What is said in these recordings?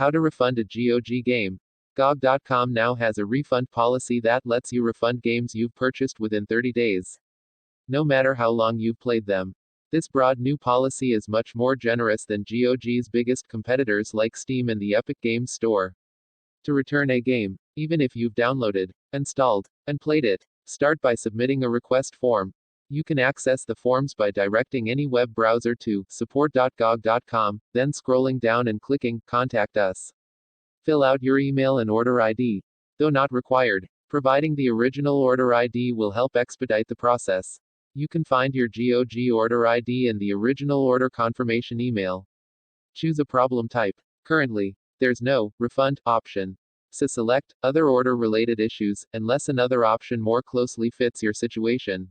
How to refund a GOG game. GOG.com now has a refund policy that lets you refund games you've purchased within 30 days, no matter how long you've played them. This broad new policy is much more generous than GOG's biggest competitors like Steam and the Epic Games Store. To return a game, even if you've downloaded, installed, and played it, start by submitting a request form. You can access the forms by directing any web browser to support.gog.com, then scrolling down and clicking Contact Us. Fill out your email and order ID, though not required. Providing the original order ID will help expedite the process. You can find your GOG order ID in the original order confirmation email. Choose a problem type. Currently, there's no refund option. So select other order related issues, unless another option more closely fits your situation.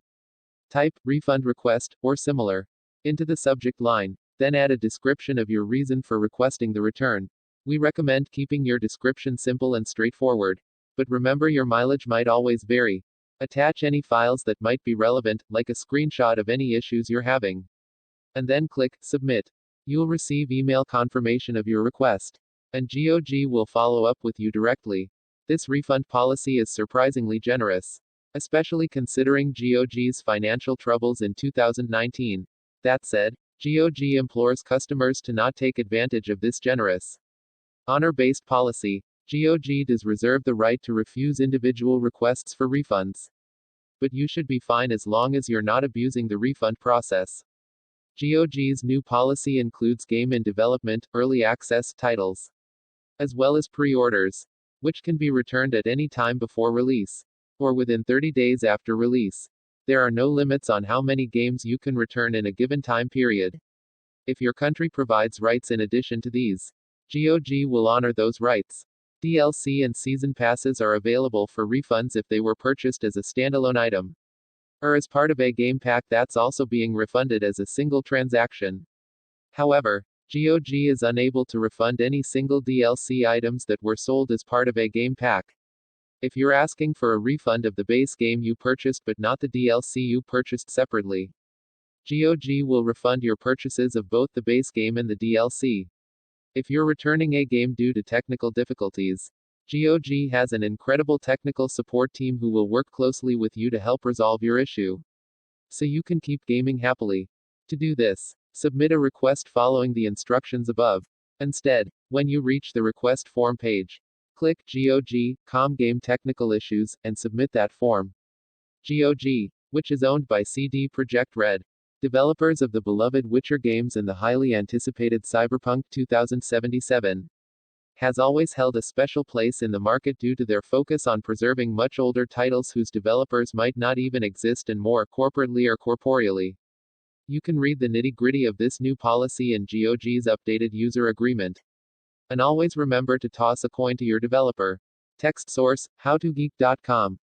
Type refund request or similar into the subject line, then add a description of your reason for requesting the return. We recommend keeping your description simple and straightforward, but remember your mileage might always vary. Attach any files that might be relevant, like a screenshot of any issues you're having. And then click Submit. You'll receive email confirmation of your request, and GOG will follow up with you directly. This refund policy is surprisingly generous, especially considering GOG's financial troubles in 2019. That said, GOG implores customers to not take advantage of this generous, honor-based policy. GOG does reserve the right to refuse individual requests for refunds, but you should be fine as long as you're not abusing the refund process. GOG's new policy includes game in development, early access titles, as well as pre-orders, which can be returned at any time before release, or within 30 days after release. There are no limits on how many games you can return in a given time period. If your country provides rights in addition to these, GOG will honor those rights. DLC and season passes are available for refunds if they were purchased as a standalone item, or as part of a game pack that's also being refunded as a single transaction. However, GOG is unable to refund any single DLC items that were sold as part of a game pack. If you're asking for a refund of the base game you purchased but not the DLC you purchased separately, GOG will refund your purchases of both the base game and the DLC. If you're returning a game due to technical difficulties, GOG has an incredible technical support team who will work closely with you to help resolve your issue, so you can keep gaming happily. To do this, submit a request following the instructions above. Instead, when you reach the request form page, click GOG.com Game Technical Issues, and submit that form. GOG, which is owned by CD Projekt Red, developers of the beloved Witcher games and the highly anticipated Cyberpunk 2077, has always held a special place in the market due to their focus on preserving much older titles whose developers might not even exist and more corporately or corporeally. You can read the nitty-gritty of this new policy in GOG's updated user agreement. And always remember to toss a coin to your developer. Text source, howtogeek.com.